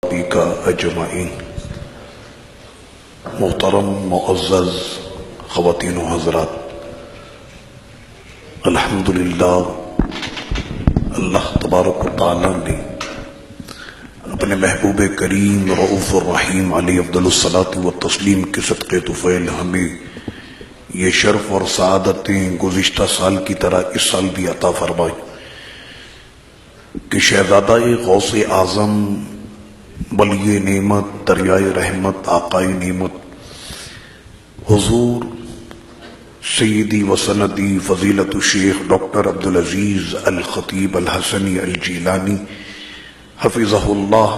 ربك اجمعین۔ محترم معزز خواتین و حضرات، الحمدللہ اللہ تبارک و تعالی نے اپنے محبوب کریم رؤوف الرحیم علیہ افضل الصلاۃ والتسلیم کے صدقے طفیل ہمیں یہ شرف اور سعادتیں گزشتہ سال کی طرح اس سال بھی عطا فرمائے کہ شہزادہ غوث اعظم ولی نعمت دریائے رحمت آقائے نعمت حضور سیدی و سندی فضیلت الشیخ ڈاکٹر عبدالعزیز الخطیب الحسنی الجیلانی حفظہ اللہ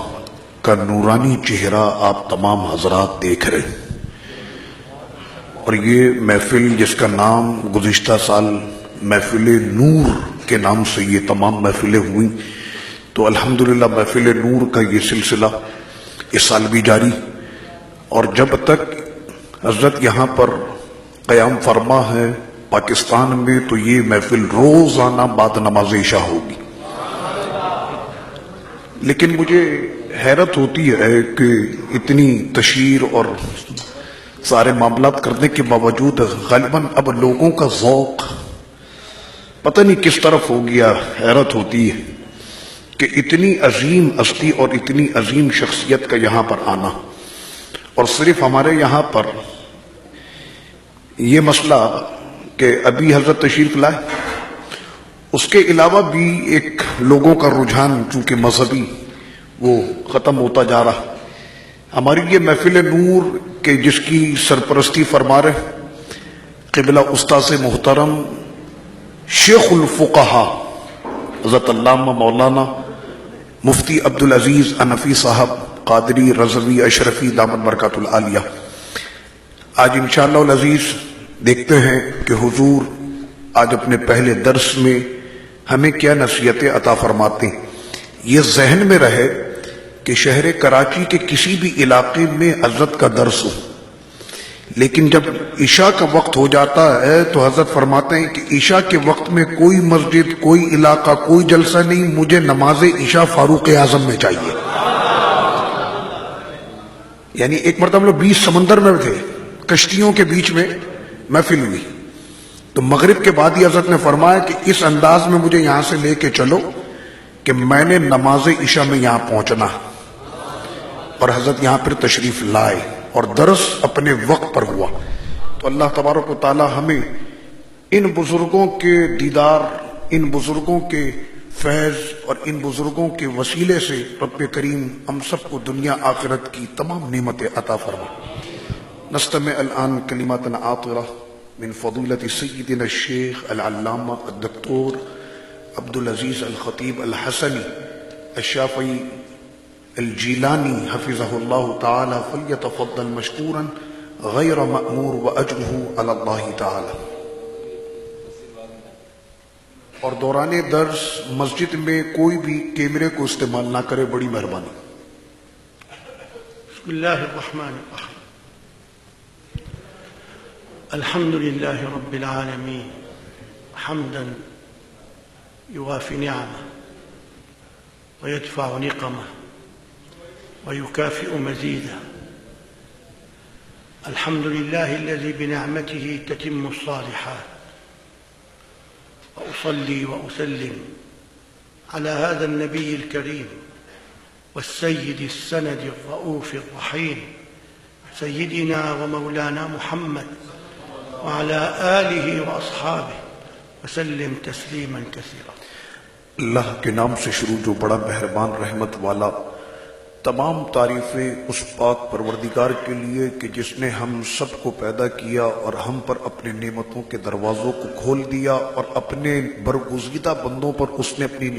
کا نورانی چہرہ آپ تمام حضرات دیکھ رہے ہیں، اور یہ محفل جس کا نام گزشتہ سال محفل نور کے نام سے یہ تمام محفلیں ہوئیں، تو الحمدللہ محفل نور کا یہ سلسلہ اس سال بھی جاری، اور جب تک حضرت یہاں پر قیام فرما ہے پاکستان میں تو یہ محفل روزانہ بعد نماز عشاء ہوگی۔ لیکن مجھے حیرت ہوتی ہے کہ اتنی تشہیر اور سارے معاملات کرنے کے باوجود غالباً اب لوگوں کا ذوق پتہ نہیں کس طرف ہو گیا۔ حیرت ہوتی ہے کہ اتنی عظیم ہستی اور اتنی عظیم شخصیت کا یہاں پر آنا، اور صرف ہمارے یہاں پر یہ مسئلہ کہ ابھی حضرت تشریف لائے، اس کے علاوہ بھی ایک لوگوں کا رجحان چونکہ مذہبی وہ ختم ہوتا جا رہا۔ ہماری یہ محفل نور کہ جس کی سرپرستی فرما رہے قبلہ استاذ محترم شیخ الفقہا حضرت علامہ مولانا مفتی عبدالعزیز انفی صاحب قادری رضوی اشرفی دامت برکات العالیہ، آج انشاءاللہ العزیز دیکھتے ہیں کہ حضور آج اپنے پہلے درس میں ہمیں کیا نصیحتیں عطا فرماتے ہیں۔ یہ ذہن میں رہے کہ شہر کراچی کے کسی بھی علاقے میں حضرت کا درس ہو، لیکن جب عشاء کا وقت ہو جاتا ہے تو حضرت فرماتے ہیں کہ عشاء کے وقت میں کوئی مسجد، کوئی علاقہ، کوئی جلسہ نہیں، مجھے نماز عشاء فاروق اعظم میں چاہیے۔ یعنی ایک مرتبہ ہم لوگ بیچ سمندر میں تھے، کشتیوں کے بیچ میں محفل ہوئی، تو مغرب کے بعد ہی حضرت نے فرمایا کہ اس انداز میں مجھے یہاں سے لے کے چلو کہ میں نے نماز عشاء میں یہاں پہنچنا، اور حضرت یہاں پر تشریف لائے اور درس اپنے وقت پر ہوا۔ تو اللہ تبارک و تعالی ہمیں ان بزرگوں کے دیدار، ان بزرگوں کے فیض اور ان بزرگوں کے وسیلے سے رب کریم ہم سب کو دنیا آخرت کی تمام نعمتیں عطا فرما۔ نستمع الآن کلمات عاطرہ من فضیلت سیدنا الشیخ العلامہ الدکتور عبدالعزیز الخطیب الحسنی الشافعی الجیلانی حفظہ اللہ تعالی، فلیتفضل مشکورا غیر مأمور واجرہ علی اللہ تعالی۔ اور دوران درس مسجد میں کوئی بھی کیمرے کو استعمال نہ کرے، بڑی مہربانی۔ بسم اللہ الرحمن الرحیم، الحمد للہ رب العالمین حمدا یوافی نعمہ ويدفع نقمه ويكافئ مزيده، الحمد لله الذي بنعمته تتم الصالحات، وأصلي وأسلم على هذا النبي الكريم والسيد السند الرؤوف الرحيم سيدنا ومولانا محمد وعلى آله وأصحابه وسلم تسليما كثيرا۔ اللہ کے نام سے شروع جو بڑا مہربان رحمت والا، تمام تعریفیں اس پاک پروردگار کے لیے کہ جس نے ہم سب کو پیدا کیا اور ہم پر اپنے نعمتوں کے دروازوں کو کھول دیا، اور اپنے برگزیدہ بندوں پر اس نے اپنی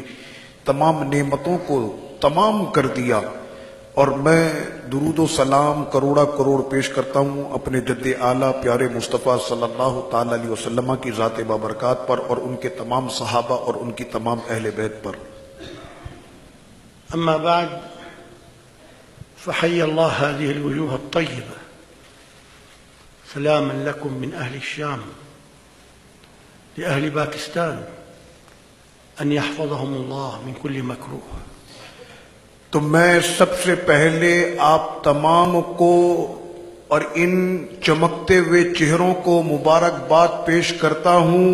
تمام نعمتوں کو تمام کر دیا۔ اور میں درود و سلام کروڑا کروڑ پیش کرتا ہوں اپنے جد اعلیٰ پیارے مصطفیٰ صلی اللہ تعالی علیہ وسلم کی ذات بابرکات پر، اور ان کے تمام صحابہ اور ان کی تمام اہل بیت پر۔ أما بعد، فحي الله هذه الوجوه الطيبة، سلاما لكم من أهل الشام لأهل باكستان، أن يحفظهم الله من كل مكروه، تو میں سب سے پہلے آپ تمام کو اور ان چمکتے ہوئے چہروں کو مبارکباد پیش کرتا ہوں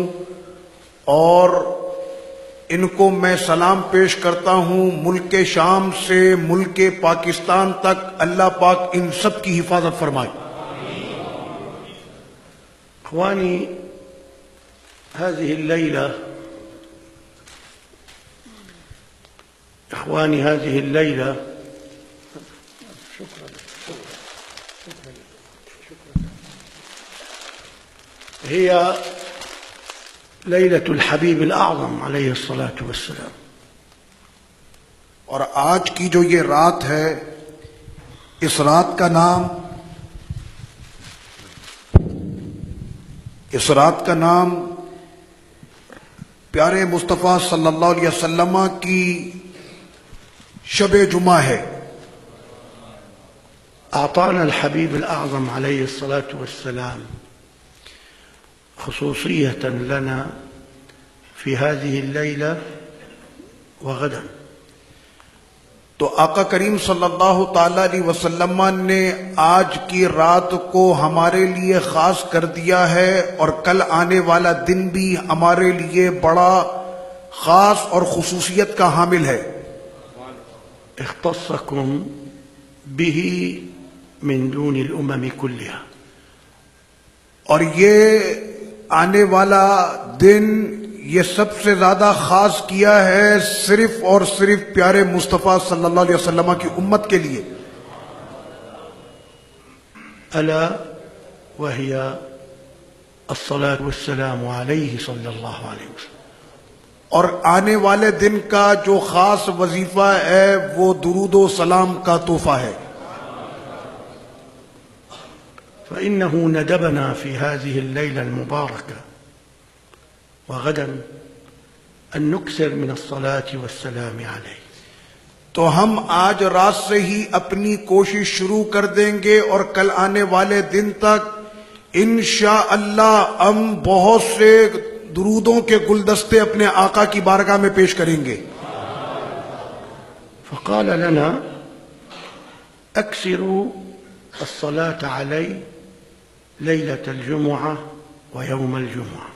اور ان کو میں سلام پیش کرتا ہوں ملک شام سے ملک پاکستان تک، اللہ پاک ان سب کی حفاظت فرمائے۔ إخواني، هذه الليلة هي ليلة الحبيب الأعظم عليه الصلاة والسلام، اور آج کی جو یہ رات ہے، اس رات کا نام پیارے مصطفیٰ صلی اللہ علیہ وسلم کی شب جمعہ ہے۔ أعطانا الحبيب الأعظم عليه الصلاة والسلام خصوصية لنا في هذه الليلة وغدا، تو آقا کریم صلی اللہ تعالی علیہ وسلم نے آج کی رات کو ہمارے لیے خاص کر دیا ہے، اور کل آنے والا دن بھی ہمارے لیے بڑا خاص اور خصوصیت کا حامل ہے۔ اختصكم به من دون الأمم كلها، اور یہ آنے والا دن یہ سب سے زیادہ خاص کیا ہے صرف اور صرف پیارے مصطفیٰ صلی اللہ علیہ وسلم کی امت کے لیے۔ ألا وهي الصلاة والسلام عليه صلى الله عليه وسلم، اور آنے والے دن کا جو خاص وظیفہ ہے وہ درود و سلام کا تحفہ ہے۔ فإنه ندبنا في هذه الليلة المباركة وغدا أن نكثر من الصلاة والسلام عليه، تو ہم آج رات سے ہی اپنی کوشش شروع کر دیں گے، اور کل آنے والے دن تک انشاءاللہ ہم بہت سے درودوں کے گلدستے اپنے آقا کی بارگاہ میں پیش کریں گے۔ فقال لنا أكثروا الصلاة علي ليلة الجمعة ويوم الجمعة،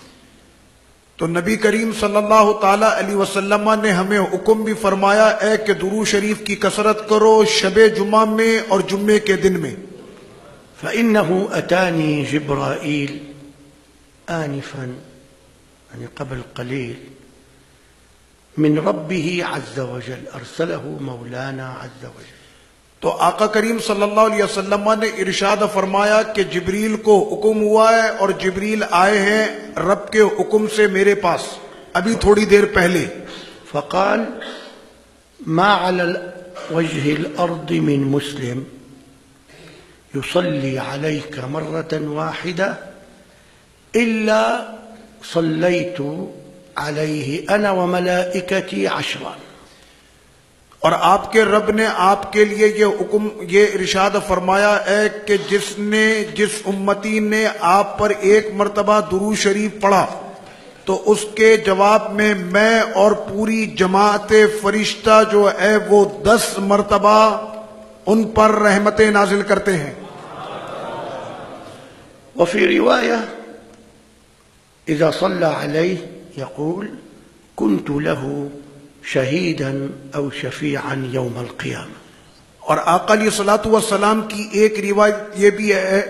تو نبی کریم صلی اللہ تعالی علیہ وسلم نے ہمیں حکم بھی فرمایا ہے کہ درود شریف کی کثرت کرو شب جمعہ میں اور جمعے کے دن میں۔ فإنه أتاني جبرائيل آنفا، يعني قبل قليل، من ربه عز وجل، أرسله مولانا عز وجل۔ تو آقا کریم صلی اللہ علیہ وسلم نے ارشاد فرمایا کہ جبریل کو حکم ہوا ہے، اور جبریل آئے ہیں رب کے حکم سے میرے پاس ابھی تھوڑی دیر پہلے۔ فقال ما على وجه الأرض من مسلم يصلي عليك مرة واحدة إلا صليت عليه أنا وملائكتي 10۔ اور آپ کے رب نے آپ کے لیے یہ ارشاد فرمایا ہے کہ جس امتی نے آپ پر ایک مرتبہ درود شریف پڑھا تو اس کے جواب میں اور پوری جماعت فرشتہ جو ہے وہ 10 مرتبہ ان پر رحمتیں نازل کرتے ہیں۔ وفي رواية إذا صلى عليه يقول كنت له شہیداً او شفیعاً یوم القیامہ۔ اور آقا علیہ الصلوۃ والسلام کی ایک روایت یہ بھی ہے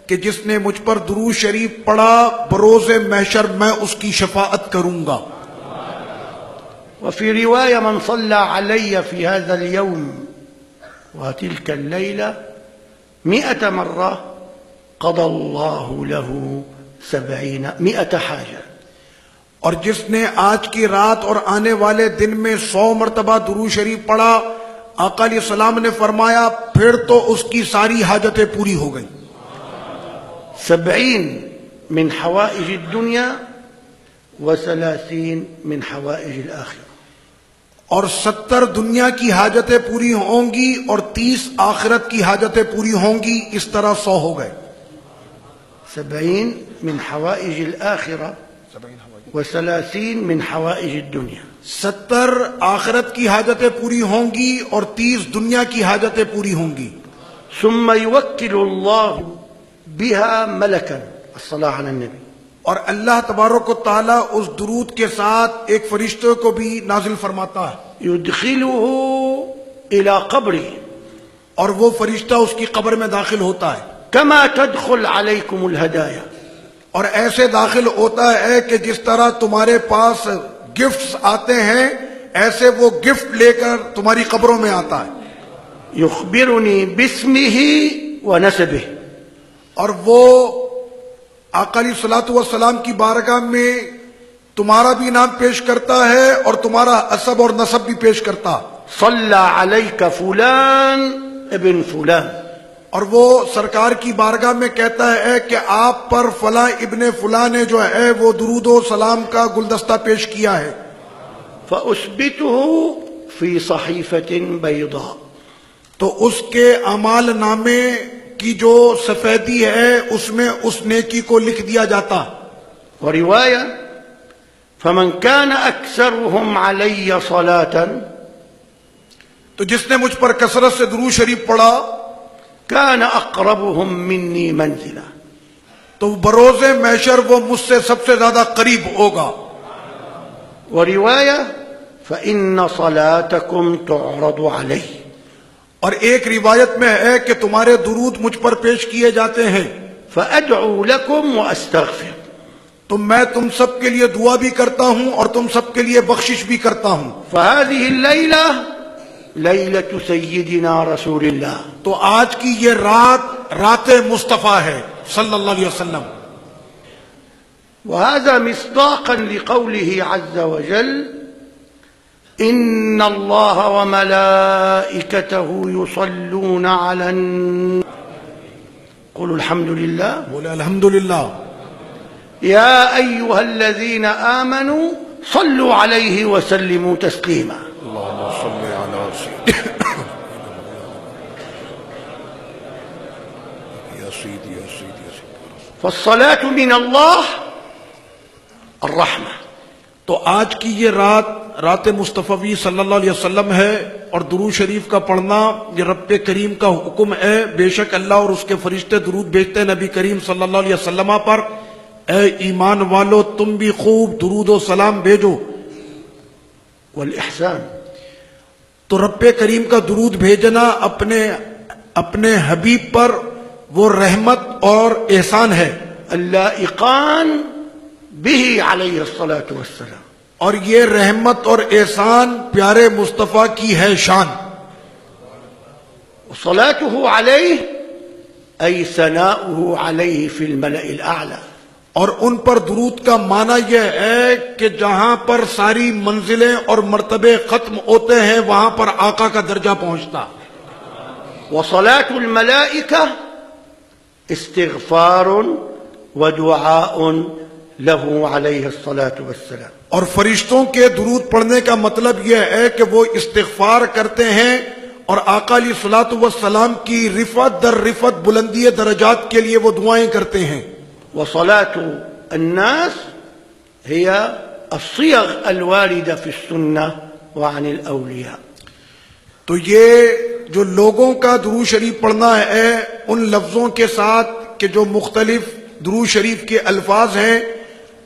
کہ جس نے مجھ پر درود شریف پڑھا بروز محشر میں اس کی شفاعت کروں گا۔ وفي رواية من صلى علي في هذا اليوم وتلك الليلة 100 مرة قضى الله له 100 حاجة، اور جس نے آج کی رات اور آنے والے دن میں 100 مرتبہ درود شریف پڑھا، آقا علیہ السلام نے فرمایا پھر تو اس کی ساری حاجتیں پوری ہو گئیں۔ 70 من حوائج الدنيا و30 من حوائج الآخرة، اور 70 دنیا کی حاجتیں پوری ہوں گی اور 30 آخرت کی حاجتیں پوری ہوں گی، اس طرح 100 ہو گئے۔ 70 من حوائج الآخرة وثلاثين من حوائج الدنيا. 70 آخرت کی حاجتیں پوری ہوں گی اور 30 دنیا کی حاجتیں پوری ہوں گی. ثم يوكل الله بها ملكا الصلاة على النبي. اور اللہ تبارک و تعالی اس درود کے ساتھ ایک فرشتے کو بھی نازل فرماتا ہے. يدخله إلى قبره اور وہ فرشتہ اس کی قبر میں داخل ہوتا ہے. كما تدخل عليكم الهدايا. اور ایسے داخل ہوتا ہے کہ جس طرح تمہارے پاس گفٹس آتے ہیں ایسے وہ گفٹ لے کر تمہاری قبروں میں آتا ہے. يخبرني باسمه ونسبه. اور وہ آقا علیہ الصلوۃ والسلام کی بارگاہ میں تمہارا بھی نام پیش کرتا ہے اور تمہارا اسب اور نسب بھی پیش کرتا. صلى عليك فلان ابن فلان. اور وہ سرکار کی بارگاہ میں کہتا ہے کہ آپ پر فلاں ابن فلاں نے جو ہے وہ درود و سلام کا گلدستہ پیش کیا ہے. فأثبته في صحيفة بيضاء. تو اس کے اعمال نامے کی جو سفیدی ہے اس میں اس نیکی کو لکھ دیا جاتا. ورواية فمن كان أكثرهم علي صلاة. تو جس نے مجھ پر کثرت سے درود شریف پڑھا كان أقربهم مني منزلا. تو بروز محشر وہ مجھ سے سب سے زیادہ قریب ہوگا. ورواية فإن صلاتكم تعرض عليه. اور ایک روایت میں ہے کہ تمہارے درود مجھ پر پیش کیے جاتے ہیں. فأدعو لكم وأستغفر. تو میں تم سب کے لیے دعا بھی کرتا ہوں اور تم سب کے لیے بخشش بھی کرتا ہوں. فهذه الليلة ليلة سيدنا رسول الله. تو آج کی یہ رات مصطفیٰ ہے صلی اللہ علیہ وسلم. وهذا مصداقا لقوله عز وجل إن الله وملائكته يصلون على النبي. قولوا الحمد لله. بولے الحمدللہ. يا أيها الذين آمنوا صلوا عليه وسلموا تسليما. اللهم صل على سيدنا يا سيدي يا سيدي يا سيدي. فالصلاة من الله الرحمة. تو آج کی یہ رات مصطفی صلی اللہ علیہ وسلم ہے اور درود شریف کا پڑھنا یہ رب کریم کا حکم ہے. بے شک اللہ اور اس کے فرشتے درود بھیجتے ہیں نبی کریم صلی اللہ علیہ وسلم پر. اے ایمان والو تم بھی خوب درود و سلام بھیجو. والإحسان. تو رب کریم کا درود بھیجنا اپنے حبیب پر وہ رحمت اور احسان ہے. اللائقان به عليه الصلاة والسلام. اور یہ رحمت اور احسان پیارے مصطفیٰ کی ہے شان. وصلاته عليه أي ثناؤه عليه في الملأ الأعلى. اور ان پر درود کا معنی یہ ہے کہ جہاں پر ساری منزلیں اور مرتبے ختم ہوتے ہیں وہاں پر آقا کا درجہ پہنچتا. وصلاة الملائكة استغفار ودعاء له عليه الصلاة والسلام. اور فرشتوں کے درود پڑھنے کا مطلب یہ ہے کہ وہ استغفار کرتے ہیں اور آقا علیہ الصلوۃ والسلام کی رفعت در رفعت بلندی درجات کے لیے وہ دعائیں کرتے ہیں. وصلاة الناس هي الصيغ الواردة في السنة وعن الأولياء. تو یہ جو لوگوں کا درود شریف پڑھنا ہے ان لفظوں کے ساتھ کہ جو مختلف درود شریف کے الفاظ ہیں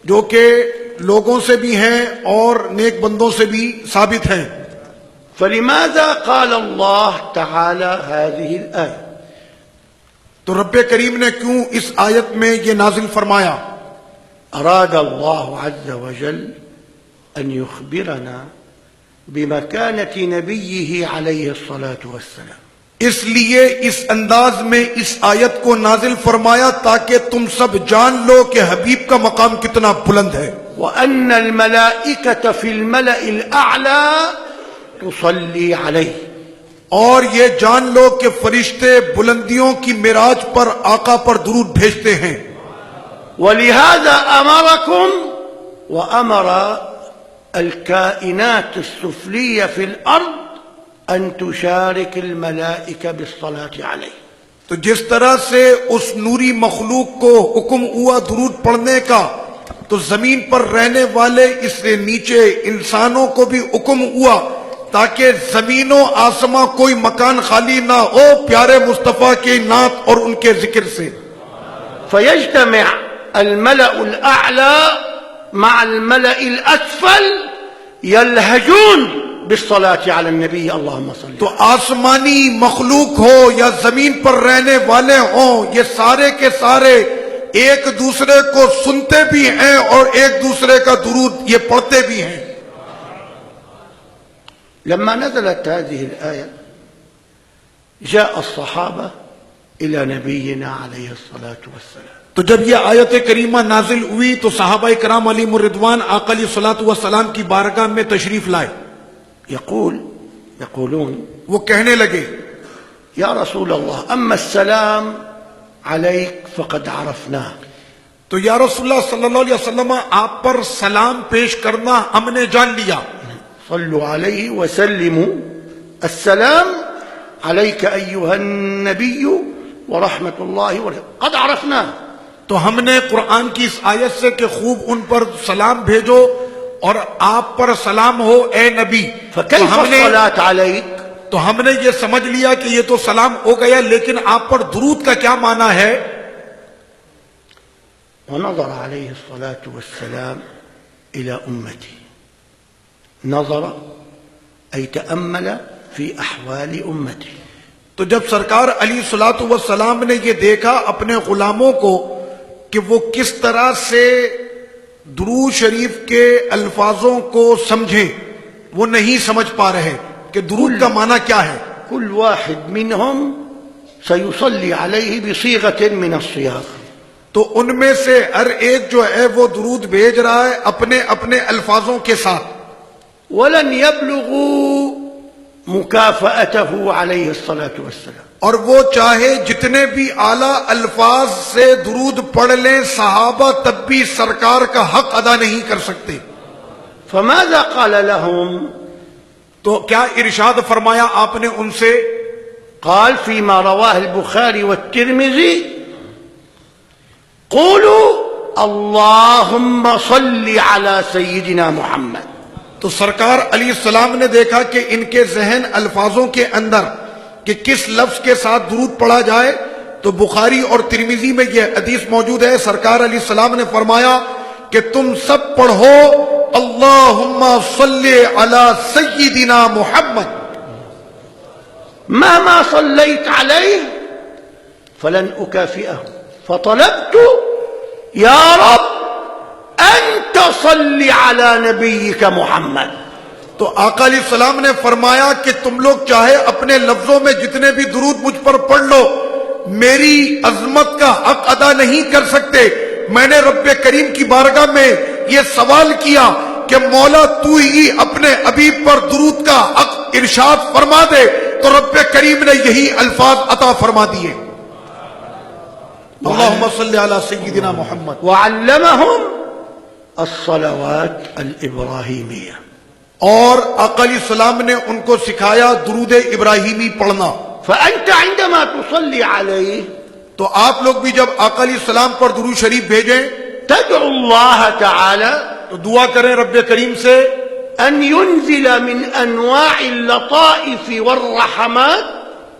جو کہ لوگوں سے بھی ہیں اور نیک بندوں سے بھی ثابت ہیں. فلماذا قال الله تعالى هذه الآية؟ تو رب کریم نے کیوں اس آیت میں یہ نازل فرمایا؟ أراد الله عز وجل أن يخبرنا بمكانة نبيه عليه الصلاة والسلام. اس لیے اس انداز میں اس آیت کو نازل فرمایا تاکہ تم سب جان لو کہ حبیب کا مقام کتنا بلند ہے. وأن الملائكة في الملأ الأعلى تصلي عليه. اور یہ جان لو کہ فرشتے بلندیوں کی معراج پر آقا پر درود بھیجتے ہیں. ولهذا أمركم وأمر الكائنات السفلية في الأرض أن تشارك الملائكة بالصلاة عليه. تو جس طرح سے اس نوری مخلوق کو حکم ہوا درود پڑھنے کا تو زمین پر رہنے والے اس سے نیچے انسانوں کو بھی حکم ہوا تاکہ زمین و آسماں کوئی مکان خالی نہ ہو پیارے مصطفیٰ کی نعت اور ان کے ذکر سے. فيجتمع الملأ الأعلى مع الملأ الأسفل يلهجون بالصلاة على النبي اللهم صل. تو آسمانی مخلوق ہو یا زمین پر رہنے والے ہوں، یہ سارے کے سارے ایک دوسرے کو سنتے بھی ہیں اور ایک دوسرے کا درود یہ پڑھتے بھی ہیں. لما نزلت هذه الآية جاء الصحابة إلى نبينا عليه الصلاة والسلام. تو جب یہ آیت کریمہ نازل ہوئی تو صحابہ کرام علیہم الرضوان آقا علیہ الصلوۃ والسلام کی بارگاہ میں تشریف لائے. يقولون وہ کہنے لگے يا رسول الله أما السلام عليك فقد عرفناه. تو یا رسول اللہ صلی اللہ علیہ وسلم آپ پر سلام پیش کرنا ہم نے جان لیا. صلوا عليه وسلموا السلام عليك أيها النبي ورحمة الله وبركاته قد عرفناه. تو ہم نے قرآن کی اس آیت سے کہ خوب ان پر سلام بھیجو اور آپ پر سلام ہو اے نبی. فكيف الصلاة عليك؟ تو ہم نے یہ سمجھ لیا کہ یہ تو سلام ہو گیا، لیکن آپ پر درود کا کیا معنی ہے؟ ونظر عليه الصلاة والسلام إلى أمته. نظر أي تأمل في أحوال أمته. تو جب سرکار علیہ الصلوۃ والسلام نے یہ دیکھا اپنے غلاموں کو کہ وہ کس طرح سے درود شریف کے الفاظوں کو سمجھیں، وہ نہیں سمجھ پا رہے کہ درود کا معنی کیا ہے. كل واحد منهم سيصلي عليه بصيغة من الصياغ. تو ان میں سے ہر ایک جو ہے وہ درود بھیج رہا ہے اپنے اپنے الفاظوں کے ساتھ. ولن يبلغوا مكافأته عليه الصلاة والسلام. اور وہ چاہے جتنے بھی اعلیٰ الفاظ سے درود پڑھ لیں صحابہ تب بھی سرکار کا حق ادا نہیں کر سکتے. فماذا قال لهم؟ تو کیا ارشاد فرمایا آپ نے ان سے؟ قال فيما رواه البخاري والترمذي قولوا اللهم صل على سيدنا محمد. تو سرکار علیہ السلام نے دیکھا کہ ان کے ذہن الفاظوں کے اندر کہ کس لفظ کے ساتھ درود پڑھا جائے، تو بخاری اور ترمذی میں یہ حدیث موجود ہے. سرکار علیہ السلام نے فرمایا کہ تم سب پڑھو اللہم صلی علی سیدنا محمد. مهما صليت عليه فلن أكافئه فطلبت يا رب أنت صل على نبيك محمد. تو آقا علیہ السلام نے فرمایا کہ تم لوگ چاہے اپنے لفظوں میں جتنے بھی درود مجھ پر پڑھ لو، میری عظمت کا حق ادا نہیں کر سکتے. میں نے رب کریم کی بارگاہ میں یہ سوال کیا کہ مولا تو ہی اپنے حبیب پر درود کا حق ارشاد فرما دے، تو رب کریم نے یہی الفاظ عطا فرما دیے. اللہم صلی علی سیدنا محمد. وعلمهم الصلوات الإبراهيمية. اور آقا علیہ السلام نے ان کو سکھایا درود ابراہیمی پڑھنا. فأنت عندما تصلي عليه تو آپ لوگ بھی جب آقا علیہ السلام پر درود شریف بھیجیں تدعو الله تعالى تو دعا کریں رب کریم سے أن ينزل من أنواع اللطائف والرحمات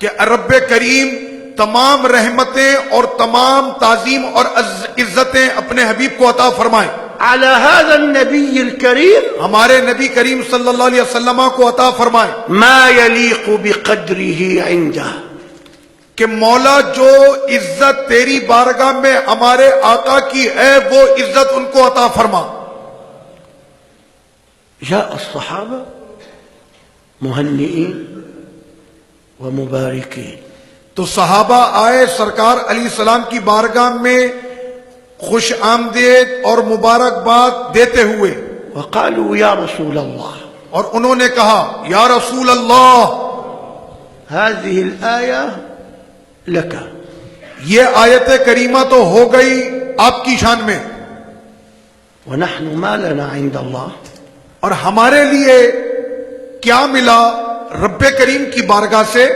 کہ رب کریم تمام رحمتیں اور تمام تعظیم اور عزتیں اپنے حبیب کو عطا فرمائیں. على هذا النبي الكريم ہمارے نبی کریم صلی اللہ علیہ وسلم کو عطا فرمائیں ما يليق بقدره عنده. کہ مولا جو عزت تیری بارگاہ میں ہمارے آقا کی ہے وہ عزت ان کو عطا فرما. جاء الصحابة مهنئين ومباركين. تو صحابہ آئے سرکار علیہ السلام کی بارگاہ میں خوش آمدید اور مبارکباد دیتے ہوئے. وقالوا يا رسول الله. اور انہوں نے کہا یا رسول اللہ هذه الآية لك. یہ آیت کریمہ تو ہو گئی آپ کی شان میں، ونحن ما لنا عند الله. اور ہمارے لیے کیا ملا رب کریم کی بارگاہ سے؟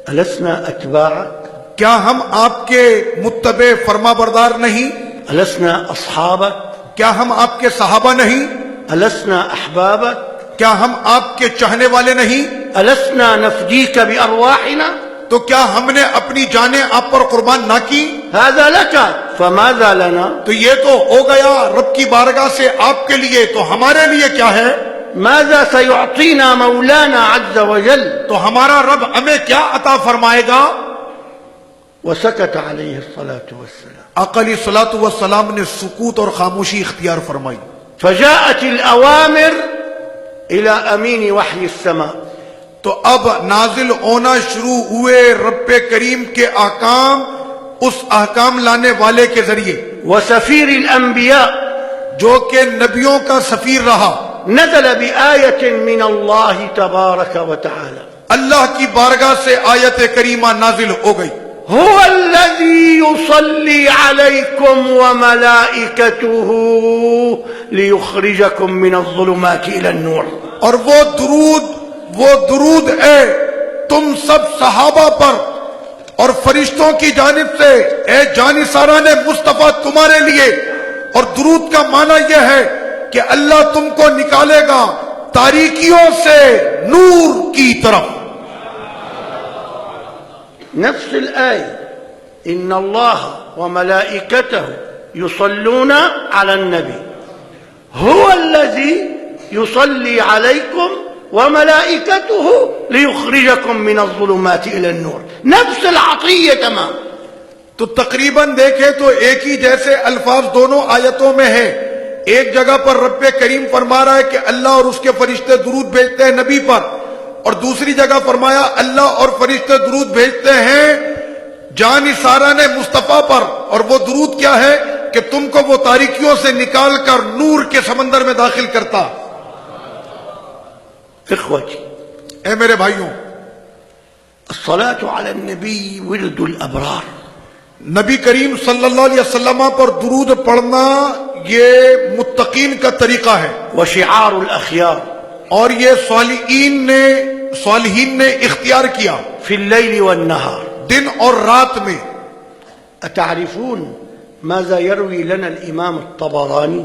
ألسنا أتباعك؟ کیا ہم آپ کے متبع فرما بردار نہیں؟ ألسنا أصحابك؟ کیا ہم آپ کے صحابہ نہیں؟ ألسنا أحبابك؟ کیا ہم آپ کے چاہنے والے نہیں؟ ألسنا نفديك بأرواحنا؟ تو کیا ہم نے اپنی جانیں آپ پر قربان نہ کی؟ هذا لك فماذا لنا؟ تو یہ تو ہو گیا رب کی بارگاہ سے آپ کے لیے، تو ہمارے لیے کیا ہے؟ ماذا سيعطينا مولانا عز وجل؟ تو ہمارا رب ہمیں کیا عطا فرمائے گا؟ وسكت عليه الصلاة والسلام. آقا علیہ الصلوۃ والسلام نے سکوت اور خاموشی اختیار فرمائی. فجاءت الأوامر إلى أمين وحي السماء. تو اب نازل ہونا شروع ہوئے رب کریم کے احکام اس احکام لانے والے کے ذریعے، وسفير الأنبياء. جو کہ نبیوں کا سفیر رہا. نزل بآية من الله تبارك وتعالى. اللہ کی بارگاہ سے آیت کریمہ نازل ہو گئی. هو الذي يصلي عليكم وملائكته ليخرجكم من الظلمات إلى النور. اور وہ درود ہے تم سب صحابہ پر اور فرشتوں کی جانب سے، اے جانثاران مصطفیٰ تمہارے لیے. اور درود کا معنی یہ ہے کہ اللہ تم کو نکالے گا تاریکیوں سے نور کی طرف. نفس الآية إن الله وملائكته يصلون على النبي. هو الذي يصلي عليكم وملائكته ليخرجكم من الظلمات إلى النور. نفس العطية تمام. تو تقریباً دیکھیں تو ایک ہی جیسے الفاظ دونوں آیتوں میں ہیں. ایک جگہ پر رب کریم فرما رہا ہے کہ اللہ اور اس کے فرشتے درود بھیجتے ہیں نبی پر، اور دوسری جگہ فرمایا اللہ اور فرشتے درود بھیجتے ہیں جانثاران مصطفیٰ پر. اور وہ درود کیا ہے کہ تم کو وہ تاریکیوں سے نکال کر نور کے سمندر میں داخل کرتا. إخوتي، اے میرے بھائیوں، الصلاة على النبي ورد الأبرار. نبی کریم صلی اللہ علیہ وسلم پر درود پڑھنا یہ متقین کا طریقہ ہے، وشعار الأخيار. اور یہ صالحین نے اختیار کیا في الليل والنهار. دن اور رات میں. أتعرفون ماذا يروي لنا الإمام الطبراني؟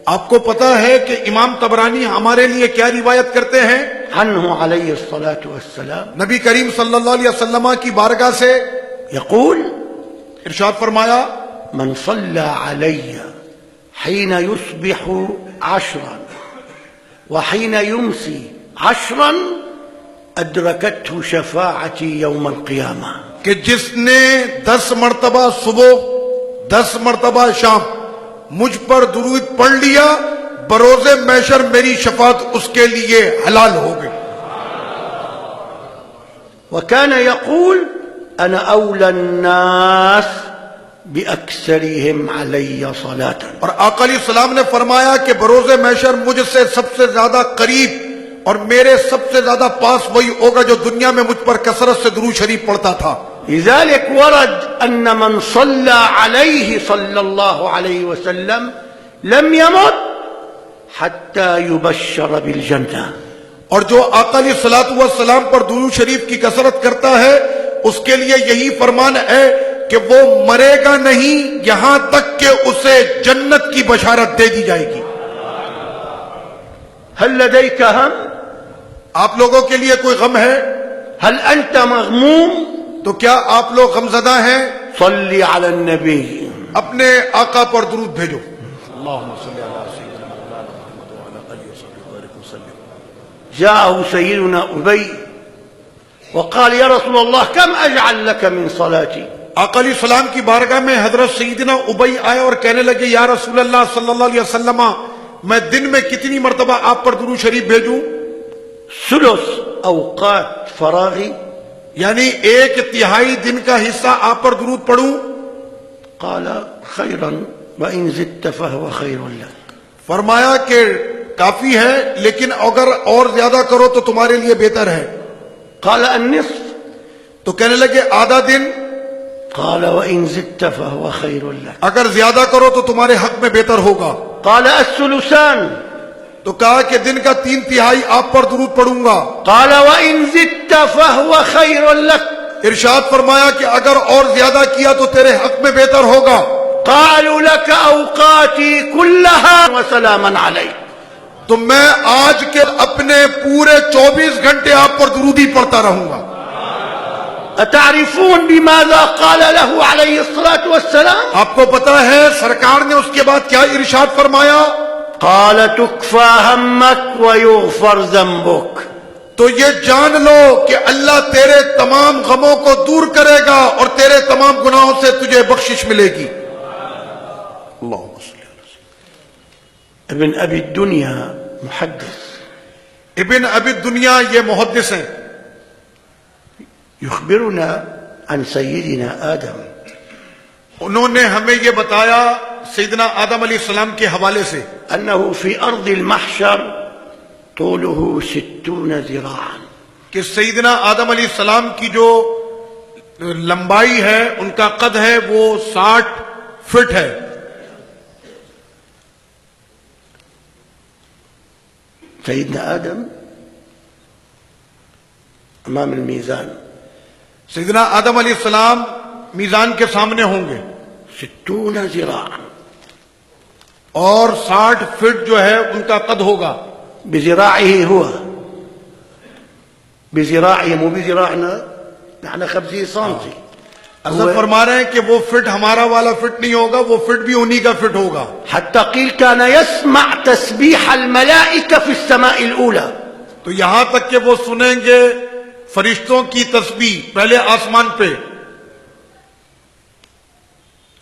آپ کو پتا ہے کہ امام طبرانی ہمارے لیے کیا روایت کرتے ہیں؟ عنه عليه الصلاة والسلام. نبی کریم صلی اللہ علیہ وسلم کی بارگاہ سے يقول ارشاد فرمایا، من صلى علي حين يصبح 10 وحين يمسي 10 أدركته شفاعتي يوم القيامة. کہ جس نے 10 مرتبہ صبح 10 مرتبہ شام مجھ پر درود پڑھ لیا، بروز محشر میری شفاعت اس کے لیے حلال ہو گئی. وكان يقول أنا أولى الناس بأكثرهم علي صلاة. اور آقا علیہ السلام نے فرمایا کہ بروز محشر مجھ سے سب سے زیادہ قریب اور میرے سب سے زیادہ پاس وہی ہوگا جو دنیا میں مجھ پر کثرت سے درود شریف پڑھتا تھا. لذلك ورد أن من صلى عليه صلى الله عليه وسلم لم يمت حتى يبشر بالجنة. اور جو آقا علیہ الصلوۃ والسلام پر درود شریف کی کثرت کرتا ہے اس کے لیے یہی فرمان ہے کہ وہ مرے گا نہیں یہاں تک کہ اسے جنت کی بشارت دے دی جائے گی. هل لديك هم؟ آپ لوگوں کے لیے کوئی غم ہے؟ هل أنت مغموم؟ تو کیا آپ لوگ غمزدہ ہیں؟ صل على النبي. اپنے آقا پر درود بھیجو. جاءه سيدنا أبي وقال يا رسول الله كم أجعل لك من صلاتي؟ آقا علیہ السلام کی بارگاہ میں حضرت سیدنا ابی آئے اور کہنے لگے یا رسول اللہ صلی اللہ علیہ وسلم میں دن میں کتنی مرتبہ آپ پر درود شریف بھیجوں؟ ثلث أوقات فراغي. یعنی 1/3 دن کا حصہ آپ پر درود پڑھوں؟ قال خيرا وإن زدت فهو خير لك. فرمایا کہ کافی ہے لیکن اگر اور زیادہ کرو تو تمہارے لیے بہتر ہے. قال النصف. تو کہنے لگے آدھا دن. قال وإن زدت فهو خير لك. اگر زیادہ کرو تو تمہارے حق میں بہتر ہوگا. قال الثلثان. تو کہا کہ دن کا 3/3 آپ پر درود پڑھوں گا. قال وإن زدت فهو خير لك. ارشاد فرمایا کہ اگر اور زیادہ کیا تو تیرے حق میں بہتر ہوگا. قالوا لك أوقاتي كلها وسلاما عليك. تو میں آج کے اپنے پورے 24 گھنٹے آپ پر درودی پڑھتا رہوں گا. أتعرفون بماذا قال له عليه الصلاة والسلام؟ آپ کو پتا ہے سرکار نے اس کے بعد کیا ارشاد فرمایا؟ قال تكفى همك ويغفر ذنبك. تو یہ جان لو کہ اللہ تیرے تمام غموں کو دور کرے گا اور تیرے تمام گناہوں سے تجھے بخشش ملے گی. اللہم صلی اللہ علیہ وسلم. ابن أبي الدنيا محدث ابن ابی الدنیا یہ محدث ہیں. يخبرنا عن سيدنا آدم انہوں نے ہمیں یہ بتایا سیدنا آدم علیہ السلام کے حوالے سے أنه في أرض المحشر طوله 60 ذراعا. کہ سیدنا آدم علیہ السلام کی جو لمبائی ہے ان کا قد ہے وہ 60 فٹ ہے. سيدنا آدم أمام الميزان سیدنا آدم علیہ السلام میزان کے سامنے ہوں گے 60 ذراعا اور 60 فٹ جو ہے ان کا قد ہوگا. بذراعه هو بذراعه مو بذراعنا نحن 50 سنتي. حضرت فرما رہے ہیں کہ وہ فٹ ہمارا والا فٹ نہیں ہوگا وہ فٹ بھی انہی کا فٹ ہوگا. حتى قيل كان يسمع تسبيح الملائكة في السماء الأولى. تو یہاں تک کہ وہ سنیں گے فرشتوں کی تسبیح پہلے آسمان پہ.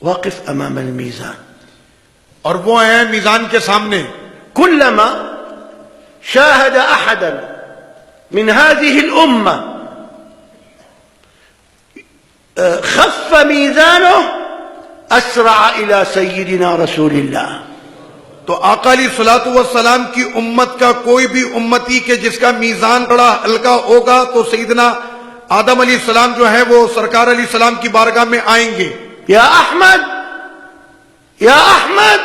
واقف أمام الميزان اور وہ ہیں میزان کے سامنے. كلما شاهد أحدا من هذه الأمة خف ميزانه أسرع إلى سيدنا رسول الله. تو آقا علیہ الصلوۃ والسلام کی امت کا کوئی بھی امتی کے جس کا میزان بڑا ہلکا ہوگا تو سیدنا آدم علیہ السلام جو ہے وہ سرکار علیہ السلام کی بارگاہ میں آئیں گے. يا أحمد يا أحمد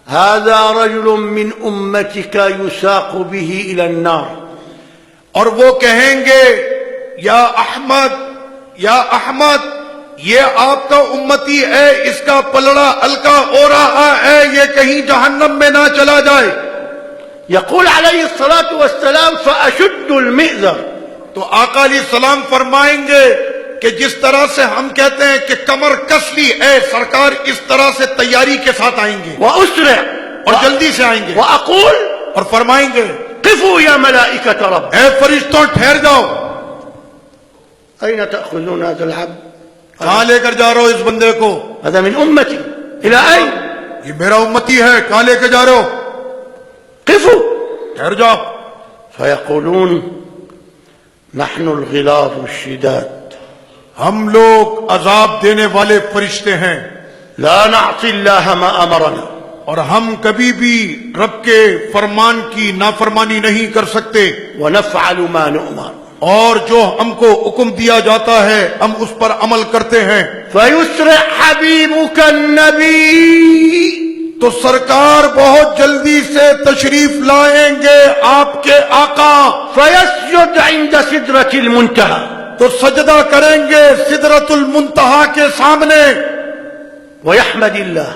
هذا رجل من أمتك يساق به إلى النار. اور وہ کہیں گے یا احمد یہ آپ کا امتی ہے اس کا پلڑا ہلکا ہو رہا ہے یہ کہیں جہنم میں نہ چلا جائے. يقول عليه الصلاة والسلام فأشد المئزر. تو آقا علیہ السلام فرمائیں گے کہ جس طرح سے ہم کہتے ہیں کہ کمر کس لی ہے سرکار اس طرح سے تیاری کے ساتھ آئیں گے وأسرع اور جلدی سے آئیں گے وأقول اور فرمائیں گے قفوا يا ملائكة رب. اے فرشتوں ٹھہر جاؤ. أين تأخذون هذا العبد؟ کہاں لے کر جا رہے ہو اس بندے کو؟ هذا من أمتي. إلى أين؟ یہ میرا امتی ہے کہاں لے کے جا رہے ہو؟ قفوا. ٹھہر جاؤ. فيقولون نحن الغلاظ الشداد ہم لوگ عذاب دینے والے فرشتے ہیں لا نعصي الله ما أمرنا اور ہم کبھی بھی رب کے فرمان کی نافرمانی نہیں کر سکتے ونفعل ما نؤمر. اور جو ہم کو حکم دیا جاتا ہے ہم اس پر عمل کرتے ہیں. فيسرع حبيبك النبي. تو سرکار بہت جلدی سے تشریف لائیں گے آپ کے آقا. فيسجد عند سدرة المنتهى. تو سجدہ کریں گے سدرۃ المنتہا کے سامنے ويحمد الله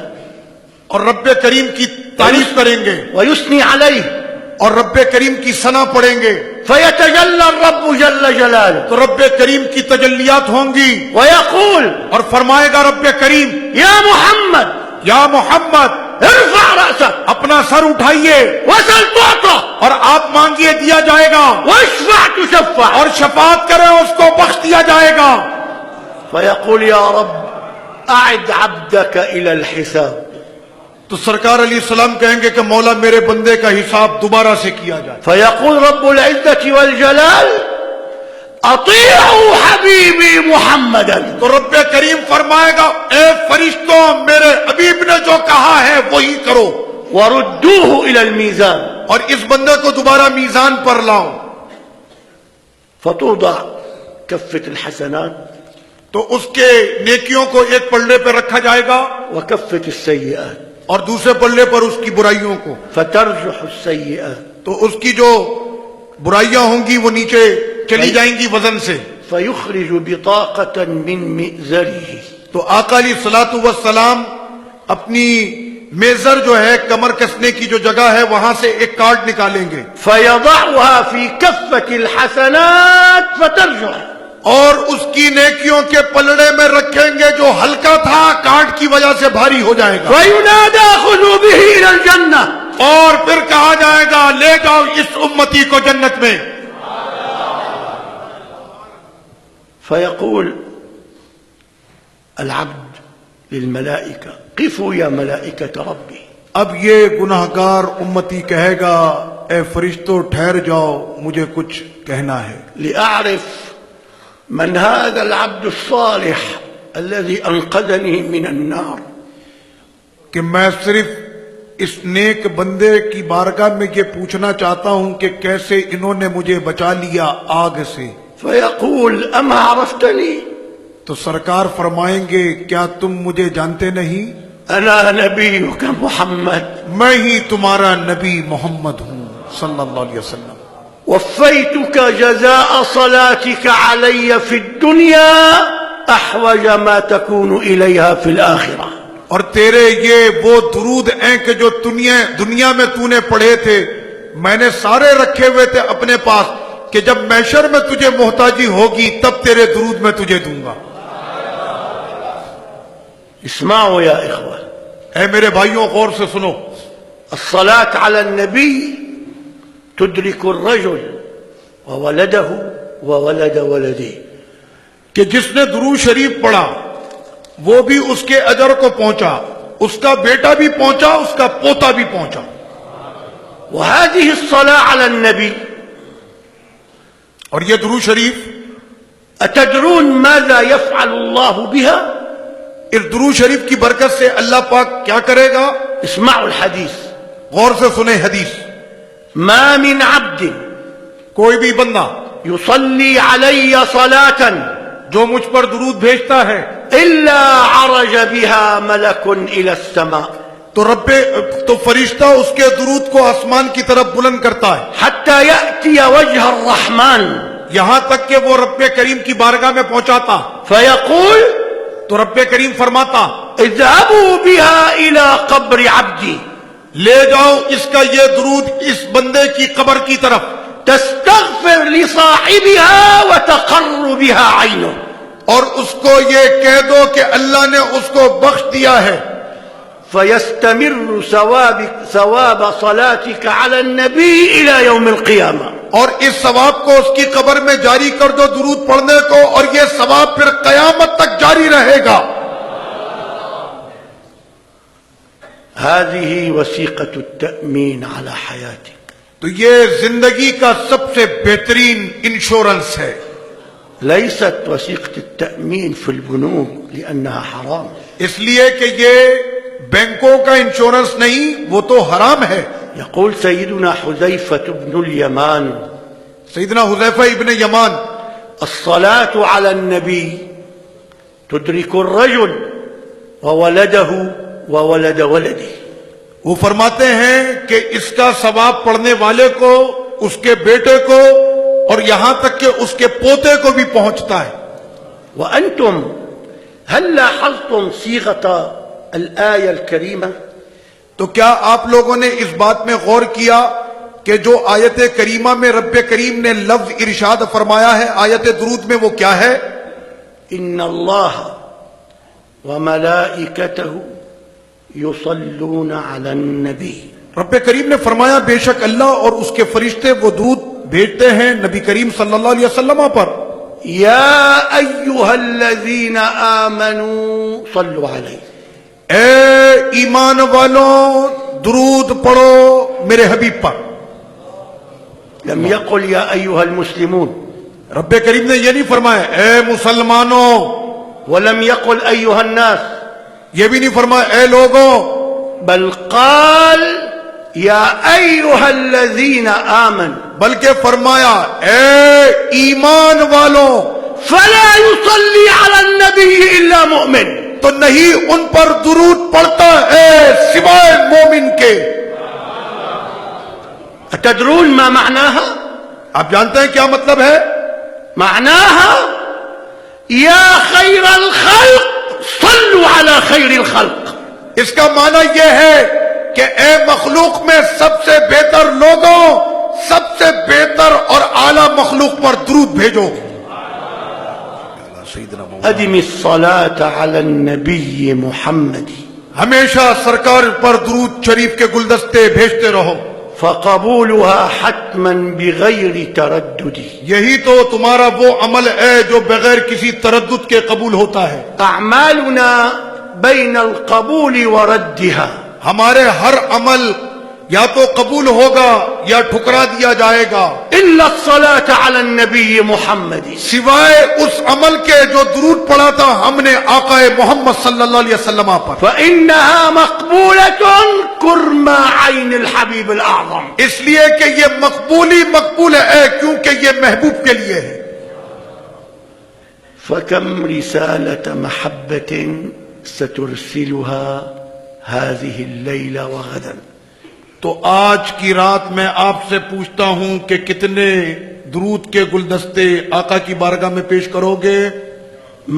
اور رب کریم کی تعریف کریں گے ويثني عليه اور رب کریم کی ثنا پڑھیں گے. فيتجلى الرب جل جلاله. تو رب کریم کی تجلیات ہوں گی ويقول اور فرمائے گا رب کریم يا محمد یا محمد ارفع رأسك اپنا سر اٹھائیے وسل تعطى اور آپ مانگیے دیا جائے گا واشفع تشفع. اور شفاعت کریں اس کو بخش دیا جائے گا. فيقول يا رب أعد عبدك إلى الحساب. تو سرکار علیہ السلام کہیں گے کہ مولا میرے بندے کا حساب دوبارہ سے کیا جائے. فيقول رب العزة والجلال اطیعوا حبیبی محمدا. تو رب کریم فرمائے گا اے فرشتوں میرے حبیب نے جو کہا ہے وہی کرو. وردوه الى الميزان. اور اس بندے کو دوبارہ میزان پر لاؤ. فتوضع كفة الحسنات تو اس کے نیکیوں کو ایک پلڑے پہ رکھا جائے گا وكفة السيئات. اور دوسرے پلڑے پر اس کی برائیوں کو. فترجح السيئات. تو اس کی جو برائیاں ہوں گی وہ نیچے چلی جائیں گی وزن سے. فيخرج بطاقة من مئزره. تو آقا علیہ الصلوۃ والسلام اپنی میزر جو ہے کمر کسنے کی جو جگہ ہے وہاں سے ایک کارڈ نکالیں گے فيضعها في كفة الحسنات فترجع، اور اس کی نیکیوں کے پلڑے میں رکھیں گے، جو ہلکا تھا کارڈ کی وجہ سے بھاری ہو جائے گا، وينادى خذوا به إلى الجنة، اور پھر کہا جائے گا لے جاؤ اس امتی کو جنت میں. فيقول العبد للملائكة قفوا يا ملائكة ربي، اب یہ گناہگار امتی کہے گا اے فرشتوں ٹھہر جاؤ مجھے کچھ کہنا ہے. لأعرف من هذا العبد الصالح الذي أنقذني من النار. کہ میں صرف اس نیک بندے کی بارگاہ میں یہ پوچھنا چاہتا ہوں کہ کیسے انہوں نے مجھے بچا لیا آگ سے. فيقول أما عرفتني؟ تو سرکار فرمائیں گے کیا تم مجھے جانتے نہیں؟ أنا نبيك محمد، میں ہی تمہارا نبی محمد ہوں صلی اللہ علیہ وسلم. وفيتك جزاء صلاتك علي في الدنيا أحوج ما تكون إليها في الآخرة. اور تیرے یہ وہ درود ہیں کہ جو دنیا میں تو نے پڑھے تھے میں نے سارے رکھے ہوئے تھے اپنے پاس کہ جب محشر میں تجھے محتاجی ہوگی تب تیرے درود میں تجھے دوں گا. اسمعوا يا إخوة، اے میرے بھائیوں غور سے سنو. الصلاة على النبي تدرك الرجل وولده وولد ولده. کہ جس نے درود شریف پڑھا وہ بھی اس کے اجر کو پہنچا، اس کا بیٹا بھی پہنچا، اس کا پوتا بھی پہنچا. وهذه الصلاة على النبي، اور یہ درود شریف أتدرون ماذا يفعل الله بها؟ اس درود شریف کی برکت سے اللہ پاک کیا کرے گا؟ اسمعوا الحديث. غور سے سنیں حدیث. ما من عبد کوئی بھی بندہ يصلي علي صلاة جو مجھ پر درود بھیجتا ہے إلا عرج بها ملك إلى السماء، تو فرشتہ اس کے درود کو آسمان کی طرف بلند کرتا ہے حتى يأتي وجه الرحمن، یہاں تک کہ وہ رب کریم کی بارگاہ میں پہنچاتا. فيقول تو رب کریم فرماتا اذهبوا بها إلى قبر عبدي، لے جاؤ اس کا یہ درود اس بندے کی قبر کی طرف، تستغفر لصاحبها وتقر بها عينه، اور اس کو یہ کہہ دو کہ اللہ نے اس کو بخش دیا ہے. فيستمر ثواب صلاتك على النبي إلى يوم القيامة. اور اس ثواب کو اس کی قبر میں جاری کر دو درود پڑھنے کو، اور یہ ثواب پھر قیامت تک جاری رہے گا. هذه وثيقة التأمين على حياتك. تو یہ زندگی کا سب سے بہترین انشورنس ہے. ليست وثيقة التأمين في البنوك لأنها حرام. اس لیے کہ یہ بینکوں کا انشورنس نہیں، وہ تو حرام ہے. يقول سيدنا حذيفة بن اليمان سیدنا حذیفہ ابن یمان الصلاة على النبي تدرك الرجل وولده وولد ولده. وہ فرماتے ہیں کہ اس کا ثواب پڑھنے والے کو، اس کے بیٹے کو، اور یہاں تک کہ اس کے پوتے کو بھی پہنچتا ہے. وأنتم هل لاحظتم صيغة الآية الكريمة؟ تو کیا آپ لوگوں نے اس بات میں غور کیا کہ جو آیت کریمہ میں رب کریم نے لفظ ارشاد فرمایا ہے آیت درود میں وہ کیا ہے؟ إن الله وملائكته يصلون على النبي. رب کریم نے فرمایا بے شک اللہ اور اس کے فرشتے وہ درود بھیجتے ہیں نبی کریم صلی اللہ علیہ وسلم پر. يا أيها الذين آمنوا صلوا عليه. اے ایمان والوں درود پڑھو میرے حبیب پر. لم يقل يا أيها المسلمون، رب کریم نے یہ نہیں فرمایا اے مسلمانوں، ولم يقل أيها الناس، یہ بھی نہیں فرمایا اے لوگوں، بل قال يا أيها الذين آمنوا، بلکہ فرمایا اے ایمان والوں. فلا يصلي على النبي إلا مؤمن. تو نہیں ان پر درود پڑتا ہے سوائے مومن کے. أتدرون ما معناها؟ آپ جانتے ہیں کیا مطلب ہے؟ معناها يا خير الخلق صلوا على خير الخلق. اس کا معنی یہ ہے کہ اے مخلوق میں سب سے بہتر لوگوں، سب سے بہتر اور اعلی مخلوق پر درود بھیجو. ادم الصلاة على النبي محمد، ہمیشہ سرکار پر درود شریف کے گلدستے بھیجتے رہو. فقبولها حتما بغير تردد. یہی تو تمہارا وہ عمل ہے جو بغیر کسی تردد کے قبول ہوتا ہے. اعمالنا بين القبول وردها. ہمارے ہر عمل یا تو قبول ہوگا یا ٹھکرا دیا جائے گا، الا الصلاة على النبي محمد، سوائے اس عمل کے جو درود پڑا تھا ہم نے آقا محمد صلی اللہ علیہ وسلم پر. فإنها مقبولة كرم عين الحبيب الأعظم. اس لیے کہ یہ مقبول ہے کیونکہ یہ محبوب کے لیے ہے. فكم رسالة محبة سترسلها هذه الليلة وغدا. تو آج کی رات میں آپ سے پوچھتا ہوں کہ کتنے درود کے گلدستے آقا کی بارگاہ میں پیش کرو گے؟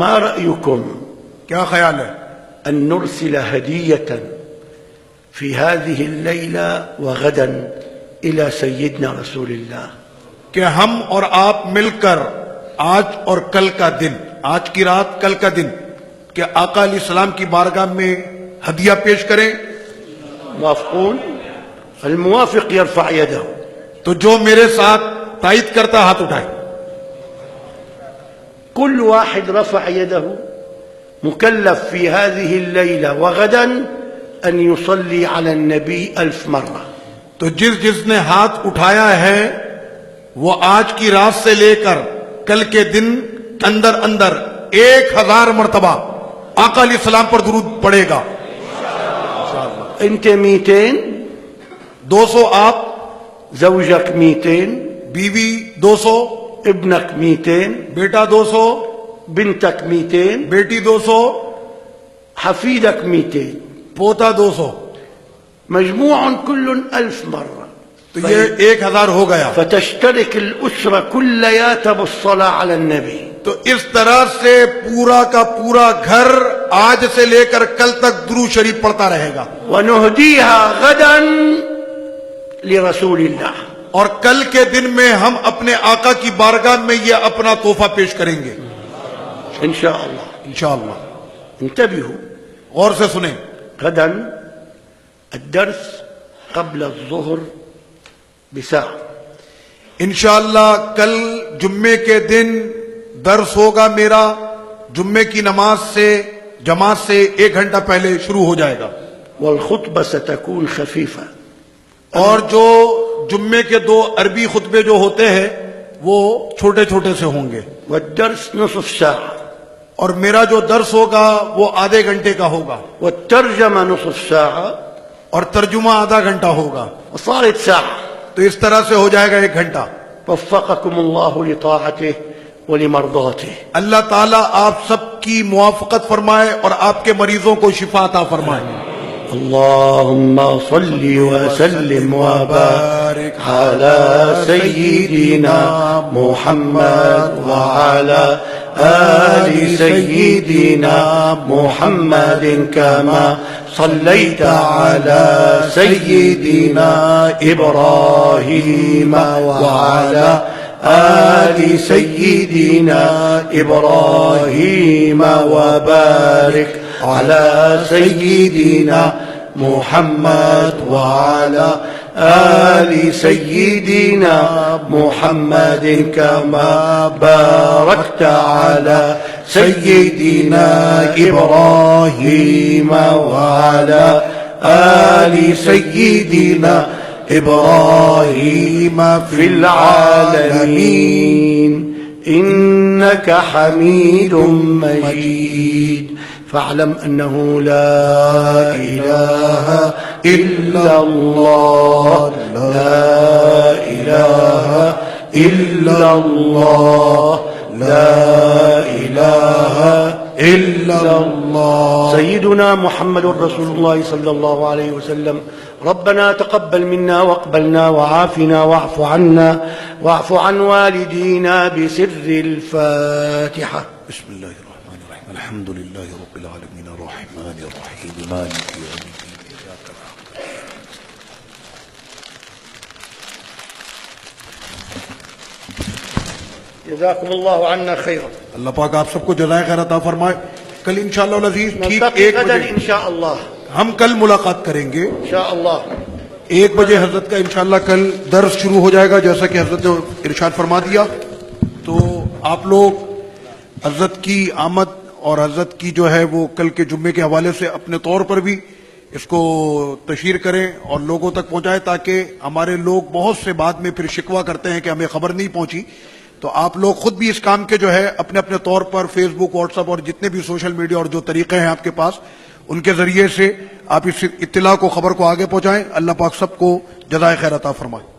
ما رأيكم کیا خیال ہے؟ أن نرسل هدية في هذه الليلة وغدا إلى سيدنا رسول الله؟ کہ ہم اور آپ مل کر آج اور کل کا دن، آج کی رات کل کا دن، کہ آقا علیہ السلام کی بارگاہ میں ہدیہ پیش کریں؟ موافقون؟ الموافق يرفع يده. تو جو میرے ساتھ تائید کرتا ہاتھ اٹھائے. كل واحد رفع يده مكلف في هذه الليلة وغدا أن يصلي على النبي 1000 مرة. تو جس نے ہاتھ اٹھایا ہے وہ آج کی رات سے لے کر کل کے دن اندر 1000 مرتبہ آقا علیہ السلام پر درود پڑے گا. أنت 200، 200 آپ، زوجك 200، بیوی 200، ابنك 200، بیٹا 200، بنتك 200، بیٹی 200، حفيدك 200، پوتا 200. مجموع كل 1000 مرة. تو یہ 1000 ہو گیا. فتشترك الأسرة كلياتها بالصلاة على النبي. تو اس طرح سے پورا کا پورا گھر آج سے لے کر کل تک درود شریف پڑھتا رہے گا. ونهديها غدا لرسول الله. اور کل کے دن میں ہم اپنے آقا کی بارگاہ میں یہ اپنا تحفہ پیش کریں گے إن شاء الله. انشاءاللہ. انتبهوا، غور سے سنیں. غدا الدرس قبل الظهر بساعة. انشاءاللہ کل جمعے کے دن درس ہوگا میرا، جمعے کی نماز سے جماعت سے 1 گھنٹہ پہلے شروع ہو جائے گا. والخطبة ستكون خفيفة. اور جو جمعے کے 2 عربی خطبے جو ہوتے ہیں وہ چھوٹے چھوٹے سے ہوں گے. والدرس نصف ساعة. اور میرا جو درس ہوگا وہ آدھے گھنٹے کا ہوگا. والترجمة نصف ساعة. اور ترجمہ آدھا گھنٹہ ہوگا. وصارت ساعة. تو اس طرح سے ہو جائے گا 1 گھنٹہ. وفقكم الله لطاعته ولمرضاته. اللہ تعالیٰ آپ سب کی موافقت فرمائے اور آپ کے مریضوں کو شفا عطا فرمائے. اللهم صل وسلم وبارك على سيدنا محمد وعلى آل سيدنا محمد كما صليت على سيدنا إبراهيم وعلى آل سيدنا إبراهيم وبارك على سيدنا محمد وعلى آل سيدنا محمد كما باركت على سيدنا إبراهيم وعلى آل سيدنا إبراهيم في العالمين إنك حميد مجيد. فاعلم أنه لا إله إلا الله، لا إله إلا الله، لا إله إلا الله. سيدنا محمد رسول الله صلى الله عليه وسلم. ربنا تقبل منا واقبلنا وعافنا واعف عنا واعف عن والدينا بسر الفاتحة. بسم الله الرحمن الرحیم الحمد للہ رب العالمین الرحمن الرحیم مالک یوم الدین ایاک نعبد جزاكم الله عنا خيرا. اللہ پاک آپ سب کو جزائے خیر عطا فرمائے. کل انشاءاللہ العزیز ٹھیک نلتقي 1 غدا بجے ان شاء الله. ہم کل ملاقات کریں گے. ان شاء الله 1 بجے حضرت کا انشاءاللہ کل درس شروع ہو جائے گا جیسا کہ حضرت نے ارشاد فرما دیا. تو آپ لوگ حضرت کی آمد اور حضرت کی جو ہے وہ کل کے جمعے کے حوالے سے اپنے طور پر بھی اس کو تشہیر کریں اور لوگوں تک پہنچائیں، تاکہ ہمارے لوگ بہت سے بعد میں پھر شکوہ کرتے ہیں کہ ہمیں خبر نہیں پہنچی. تو آپ لوگ خود بھی اس کام کے جو ہے اپنے اپنے طور پر فیس بک، واٹس ایپ اور جتنے بھی سوشل میڈیا اور جو طریقے ہیں آپ کے پاس، ان کے ذریعے سے آپ اس اطلاع کو، خبر کو آگے پہنچائیں. اللہ پاک سب کو جزائے خیر عطا فرمائے.